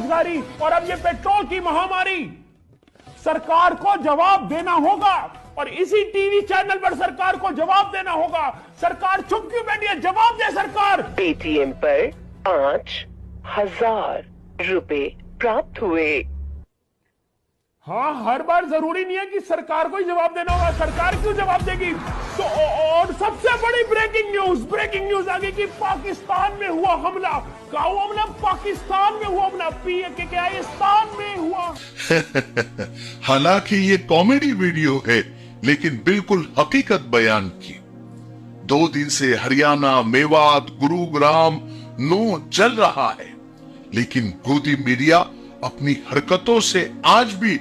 बेरोजगारी और अब ये पेट्रोल की महामारी, सरकार को जवाब देना होगा और इसी टीवी चैनल पर सरकार को जवाब देना होगा। सरकार चुप क्यों बैठी है? जवाब दे सरकार। पेटीएम पर 5,000 रुपए प्राप्त हुए। हाँ, हर बार जरूरी नहीं है कि सरकार को ही जवाब देना होगा। सरकार क्यों जवाब देगी? तो और सबसे बड़ी ब्रेकिंग न्यूज आ गई कि पाकिस्तान में हुआ हमला। क्या हुआ हमला? पाकिस्तान में हुआ हमला, PKIस्तान में हुआ। हालांकि ये कॉमेडी वीडियो है, लेकिन बिल्कुल हकीकत बयान की। 2 दिन से हरियाणा, मेवात, गुरुग्राम नो चल रहा है, लेकिन गोदी मीडिया अपनी हरकतों से आज भी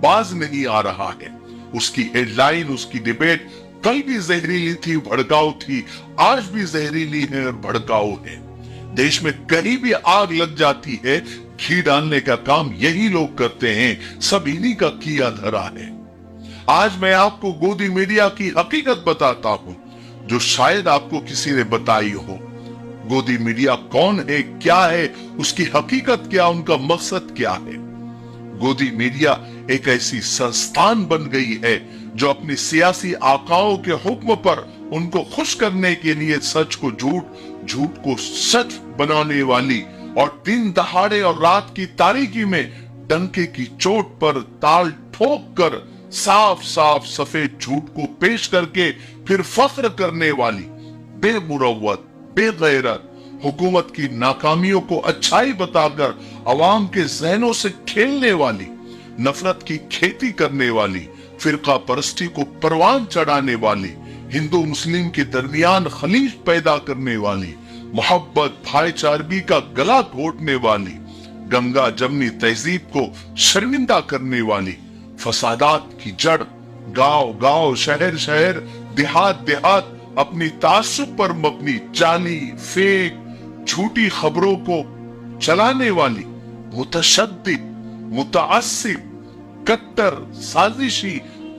बाज नहीं आ रहा है। उसकी हेडलाइन, उसकी डिबेट कल भी जहरीली थी, भड़काऊ थी, आज भी जहरीली है और भड़काऊ है। देश में कहीं भी आग लग जाती है, घी डालने का काम यही लोग करते हैं, सब इन्हीं का किया धरा है। आज मैं आपको गोदी मीडिया की हकीकत बताता हूं, जो शायद आपको किसी ने बताई हो। गोदी मीडिया कौन है, क्या है, उसकी हकीकत क्या, उनका मकसद क्या है। गोदी मीडिया एक ऐसी संस्थान बन गई है जो अपनी सियासी आकाओं के हुक्म पर उनको खुश करने के लिए सच को झूठ, झूठ को सच बनाने वाली और दिन दहाड़े और रात की तारीकी में डंके की चोट पर ताल ठोक कर साफ साफ सफेद झूठ को पेश करके फिर फख्र करने वाली, बेमुरव्वत, बेगैरत, हुकूमत की नाकामियों को अच्छाई बताकर अवाम के जहनों से खेलने वाली, नफरत की खेती करने वाली, फिरका परस्ती को परवान चढ़ाने वाली, हिंदू मुस्लिम के दरमियान खलीज पैदा करने वाली, मोहब्बत भाईचारगी का गला घोटने वाली, गंगा जमनी तहजीब को शर्मिंदा करने वाली, फसादात की जड़ गांव गांव, शहर शहर, देहात देहात अपनी तासुब पर मबनी जाली, फेक, झूठी खबरों को चलाने वाली, मुतशद्दिद, मुतअस्सिब, कट्टर, साजिशी,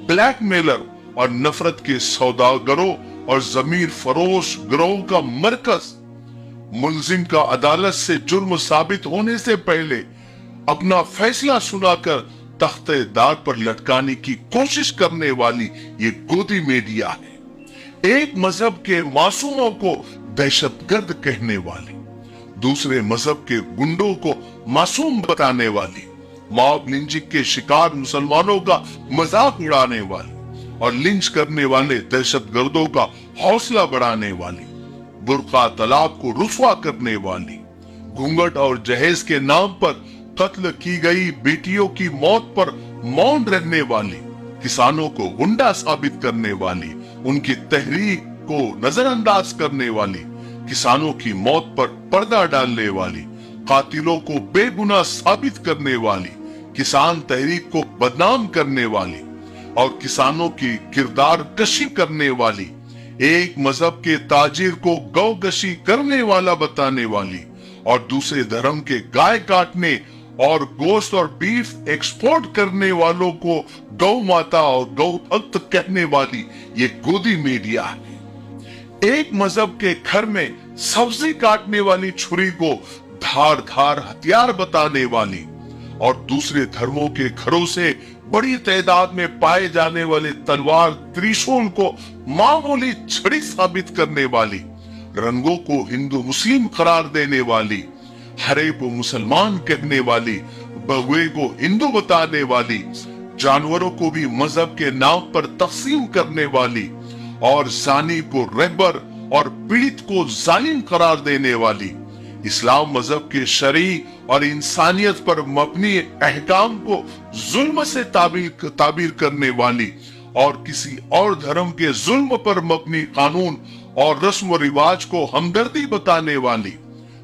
ब्लैकमेलर और नफरत के सौदागरों और जमीर फरोश गिरोह का मरकज, मुलजिम का अदालत से जुर्म साबित होने से पहले अपना फैसला सुनाकर तख्ते दार पर लटकाने की कोशिश करने वाली ये गोदी मीडिया है। एक मजहब के मासूमों को दहशतगर्द कहने वाली, दूसरे मजहब के गुंडों को मासूम बताने वाली, मॉब लिंचिंग के शिकार मुसलमानों का मजाक उड़ाने वाली और लिंच करने वाले दहशतगर्दों का हौसला बढ़ाने वाली, बुर्का तलाक को रुस्वा करने वाली, घूंघट और जहेज के नाम पर कत्ल की गई बेटियों की मौत पर मौन रहने वाली, किसानों को गुंडा साबित करने वाली, उनकी तहरीक को नजरअंदाज करने वाली, किसानों की मौत पर पर्दा डालने वाली, कातिलों को बेगुनाह साबित करने वाली, किसान तहरीक को बदनाम करने वाली और किसानों की किरदार कशी करने वाली, एक मजहब के ताजिर को गौगशी करने वाला बताने वाली और दूसरे धर्म के गाय काटने और गोश्त और बीफ एक्सपोर्ट करने वालों को गौ माता और गौ भक्त कहने वाली ये गोदी मीडिया है। एक मजहब के घर में सब्जी काटने वाली छुरी को धार धार हथियार बताने वाली और दूसरे धर्मों के घरों से बड़ी तादाद में पाए जाने वाले तलवार त्रिशूल को मामूली छड़ी साबित करने वाली, रंगों को हिंदू मुस्लिम करार देने वाली, हरे को मुसलमान कहने वाली, बगुए को हिंदू बताने वाली, जानवरों को भी मजहब के नाम पर तकसीम करने वाली और जानी को रहबर और पीड़ित को जालिम करार देने वाली, इस्लाम मजहब के शरई और इंसानियत पर मबनी अहकाम को जुल्म से ताबीर करने वाली और किसी और धर्म के जुल्म पर मबनी कानून और रस्म रिवाज को हमदर्दी बताने वाली,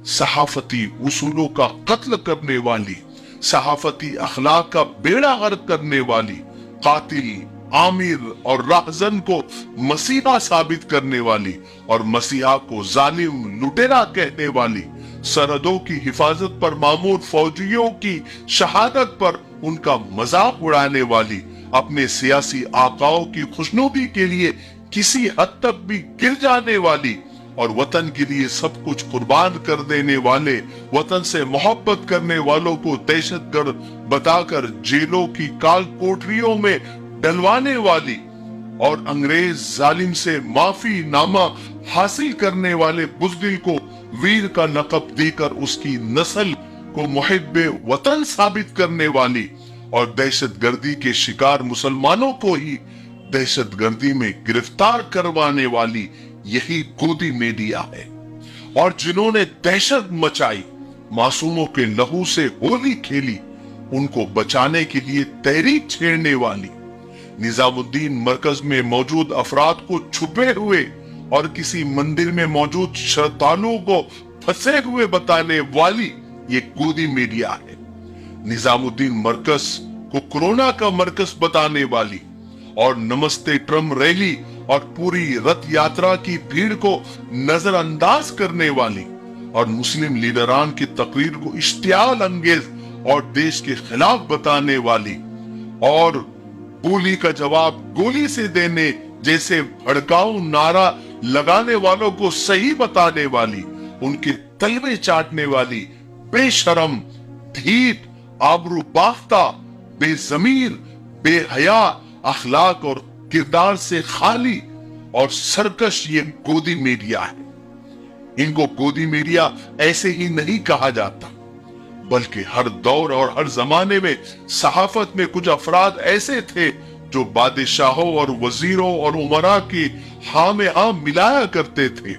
सहाफती उसूलों का कत्ल करने वाली, सहाफती अखलाक का बेड़ा गर्क करने वाली, कातिल, आमिर और राहजन को मसीहा साबित करने वाली और मसीहा को जालिम लुटेरा कहने वाली, सरहदों की हिफाजत पर मामूर फौजियों की शहादत पर उनका मजाक उड़ाने वाली, अपने सियासी आकाओं की खुशनुदी के लिए किसी हद तक भी गिर जाने वाली और वतन के लिए सब कुछ कुर्बान कर देने वाले, वतन से मोहब्बत करने वालों को दहशतगर्द बताकर जेलों की काल कोठरियों में डलवाने वाली और अंग्रेज जालिम से माफी नामा हासिल करने वाले बुज़दिल को वीर का लक़ब देकर उसकी नस्ल को मुहिब्बे वतन साबित करने वाली और दहशतगर्दी के शिकार मुसलमानों को ही दहशतगर्दी में गिरफ्तार करवाने वाली यही गोदी मीडिया है। और जिन्होंने दहशत मचाई, मासूमों के लहू से होली खेली, उनको बचाने के लिए तहरीक छेड़ने वाली, निजामुद्दीन मरकज में मौजूद अफराद को छुपे हुए और किसी मंदिर में मौजूद श्रद्धालुओं को फंसे हुए बताने वाली ये गोदी मीडिया है। निजामुद्दीन मरकज को कोरोना का मरकज बताने वाली और नमस्ते ट्रम्प रैली और पूरी रथ यात्रा की भीड़ को नजरअंदाज करने वाली और मुस्लिम लीडरान की तकरीर को इश्तियाल अंगेज और देश के खिलाफ बताने वाली और गोली का जवाब गोली से देने जैसे भड़काऊ नारा लगाने वालों को सही बताने वाली, उनके तलवे चाटने वाली, बेशरम, ढीठ, आबरू बाफ्ता, बेजमीर, बेहया, अखलाक और किरदार से खाली और सरकश ये गोदी मीडिया है। इनको गोदी मीडिया ऐसे ही नहीं कहा जाता, बल्कि हर दौर और हर जमाने में सहाफत में कुछ अफराद ऐसे थे जो बादशाहों और वजीरों और उमरा की हाँ में हाँ मिलाया करते थे।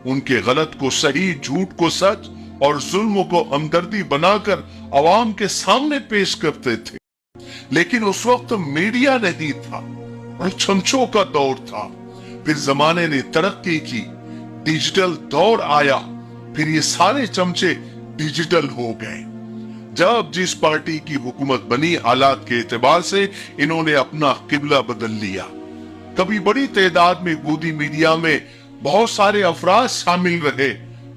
उनके गलत को सही, झूठ को सच और जुल्म को हमदर्दी बनाकर अवाम के सामने पेश करते थे। लेकिन उस वक्त मीडिया नहीं था और चमचों का दौर था। फिर जमाने ने तरक्की की, डिजिटल दौर आया, फिर ये सारे चमचे डिजिटल हो गए। जब जिस पार्टी की हुकूमत बनी, हालात के एतबार से इन्होंने अपना किबला बदल लिया। कभी बड़ी तादाद में गोदी मीडिया में बहुत सारे अफराद शामिल रहे,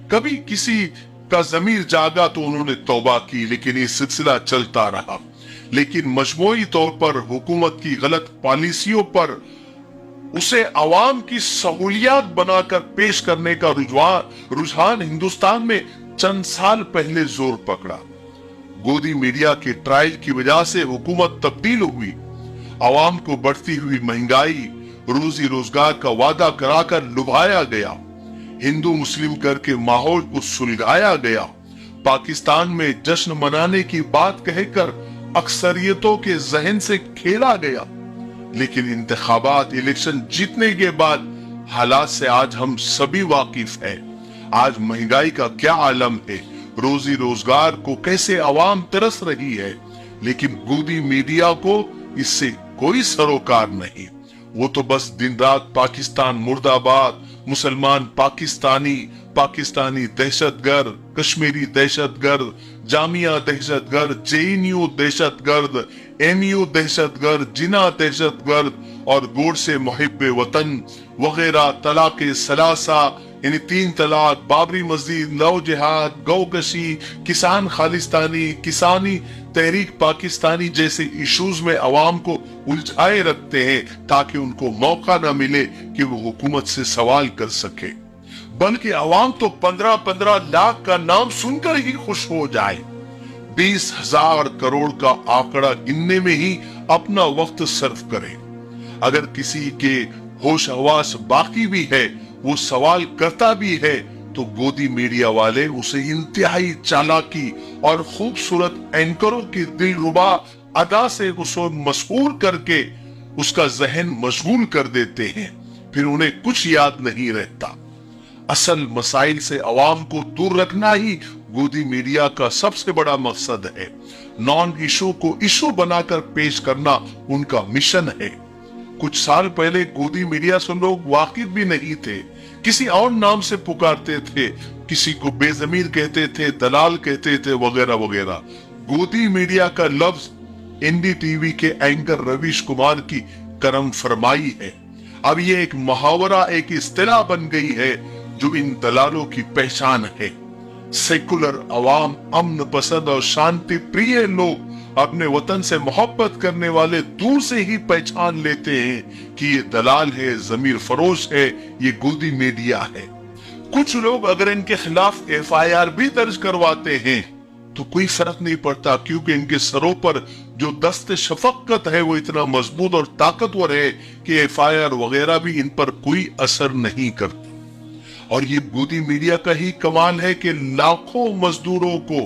कभी किसी का ज़मीर जागा तो उन्होंने तौबा की, लेकिन ये सिलसिला चलता रहा। लेकिन मजमूई तौर पर हुकूमत की गलत पॉलिसियों पर उसे अवाम की सहूलियात बनाकर पेश करने का रुझान हिंदुस्तान में चंद साल पहले जोर पकड़ा। गोदी मीडिया के ट्रायल की वजह से हुकूमत तब्दील हुई, अवाम को बढ़ती हुई महंगाई, रोजी रोजगार का वादा कराकर लुभाया गया, हिंदू मुस्लिम करके माहौल को सुलगाया गया, पाकिस्तान में जश्न मनाने की बात कहकर अक्सरियतों के जहन से खेला गया। लेकिन इंतखाबात, इलेक्शन जीतने के बाद हालात से आज हम सभी वाकिफ हैं। आज महंगाई का क्या आलम है, रोजी रोजगार को कैसे अवाम तरस रही है, लेकिन गोदी मीडिया को इससे कोई सरोकार नहीं। वो तो बस दिन रात पाकिस्तान मुर्दाबाद, मुसलमान पाकिस्तानी, पाकिस्तानी दहशतगर्द, कश्मीरी दहशतगर्द, जामिया दहशतगर्द, जेएनयू दहशतगर्द, एमयू दहशतगर्द, जिना दहशतगर्द और गोड से मुहिब्बे वतन वगैरह, तलाक़े सलासा यानी 3 तलाक, बाबरी मस्जिद, लव जिहाद, गौकशी, किसान खालिस्तानी, किसानी तहरीक पाकिस्तानी जैसे इश्यूज में अवाम को उलझाए रखते हैं ताकि उनको मौका न मिले कि वो हुकूमत से सवाल कर सके। बल्कि अवाम तो 15-15 लाख का नाम सुनकर ही खुश हो जाए, 20,000 करोड़ का आंकड़ा गिनने में ही अपना वक्त सर्फ करे। अगर किसी के होश हवास बाकी भी है, वो सवाल करता भी है, तो गोदी मीडिया वाले उसे इंतहाई चालाकी और खूबसूरत एंकरों की दिलरुबा अदा से उसे मशहूर करके उसका जहन मशगूल कर देते हैं। फिर उन्हें कुछ याद नहीं रहता। असल मसाइल से अवाम को दूर रखना ही गोदी मीडिया का सबसे बड़ा मकसद है। नॉन इशू को इशू बनाकर पेश करना उनका मिशन है। कुछ साल पहले गोदी मीडिया से लोग वाकिफ भी नहीं थे, किसी और नाम से पुकारते थे, किसी को बेजमीर कहते थे, दलाल कहते थे, वगैरह वगैरह। गोदी मीडिया का लफ्ज एनडीटीवी के एंकर रवीश कुमार की करम फरमाई है। अब ये एक मुहावरा, एक इस्तिलाह बन गई है जो इन दलालों की पहचान है। सेकुलर अवाम, अमन पसंद और शांति प्रिय लोग, अपने वतन से मोहब्बत करने वाले दूर से ही पहचान लेते हैं कि ये दलाल है, जमीर फरोश है, ये गोदी मीडिया है। कुछ लोग अगर इनके खिलाफ FIR भी दर्ज करवाते हैं तो कोई फर्क नहीं पड़ता, क्योंकि इनके सरों पर जो दस्त शफकत है वो इतना मजबूत और ताकतवर है कि FIR वगैरह भी इन पर कोई असर नहीं करता। और ये गोदी मीडिया का ही कमाल है कि लाखों मजदूरों को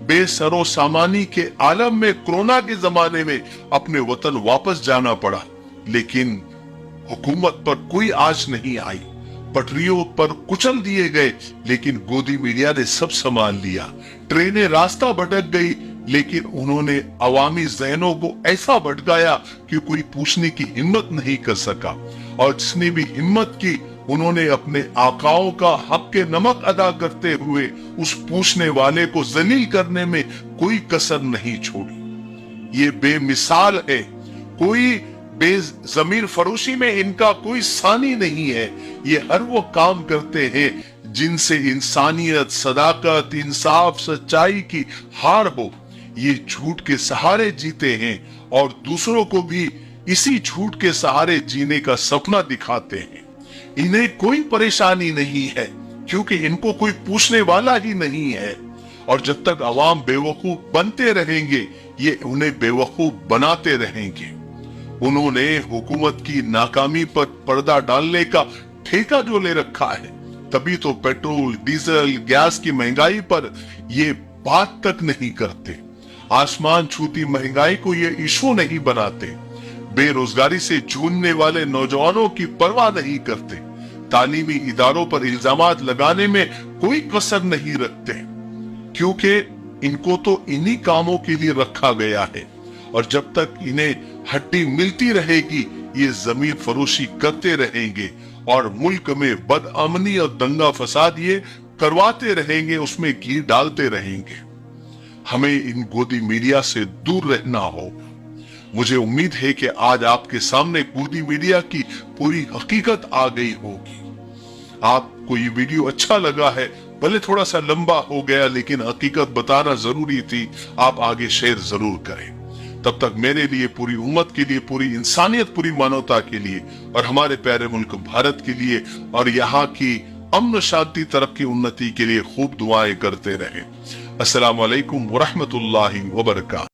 बेसरो सामानी के आलम में कोरोना के जमाने में अपने वतन वापस जाना पड़ा, लेकिन हुकूमत पर कोई आंच नहीं आई। पटरियों पर कुचल दिए गए, लेकिन गोदी मीडिया ने सब संभाल लिया। ट्रेनें रास्ता भटक गई, लेकिन उन्होंने अवामी ज़हनों को ऐसा भटकाया कि कोई पूछने की हिम्मत नहीं कर सका, और जिसने भी हिम्मत की उन्होंने अपने आकाओं का हक के नमक अदा करते हुए उस पूछने वाले को जलील करने में कोई कसर नहीं छोड़ी। ये बेमिसाल है, कोई बेज़मीर फरोशी में इनका कोई सानी नहीं है। ये हर वो काम करते हैं जिनसे इंसानियत, सदाकत, इंसाफ, सच्चाई की हार हो। ये झूठ के सहारे जीते हैं और दूसरों को भी इसी झूठ के सहारे जीने का सपना दिखाते हैं। इन्हें कोई परेशानी नहीं है, क्योंकि इनको कोई पूछने वाला ही नहीं है। और जब तक अवाम बेवकूफ बनते रहेंगे, ये उन्हें बेवकूफ बनाते रहेंगे। उन्होंने हुकूमत की नाकामी पर पर्दा डालने का ठेका जो ले रखा है, तभी तो पेट्रोल, डीजल, गैस की महंगाई पर ये बात तक नहीं करते। आसमान छूती महंगाई को ये इशू नहीं बनाते। बेरोजगारी से जूझने वाले नौजवानों की परवाह नहीं करते। तालीमी इदारों पर इल्जामात लगाने में कोई कसर नहीं रखते, क्योंकि इनको तो इन्हीं कामों के लिए रखा गया है। और जब तक इन्हें हड्डी मिलती रहेगी, ये जमीन फरोशी करते रहेंगे और मुल्क में बदअमनी और दंगा फसाद ये करवाते रहेंगे, उसमें घी डालते रहेंगे। हमें इन गोदी मीडिया से दूर रहना होगा। मुझे उम्मीद है कि आज आपके सामने गोदी मीडिया की पूरी हकीकत आ गई होगी। आपको ये वीडियो अच्छा लगा है, भले थोड़ा सा लंबा हो गया, लेकिन हकीकत बताना जरूरी थी। आप आगे शेयर जरूर करें। तब तक मेरे लिए, पूरी उम्मत के लिए, पूरी इंसानियत, पूरी मानवता के लिए और हमारे प्यारे मुल्क भारत के लिए और यहाँ की अमन शांति, तरक्की, उन्नति के लिए खूब दुआएं करते रहें। अस्सलामु अलैकुम वरहमतुल्लाहि वबरकातुहू।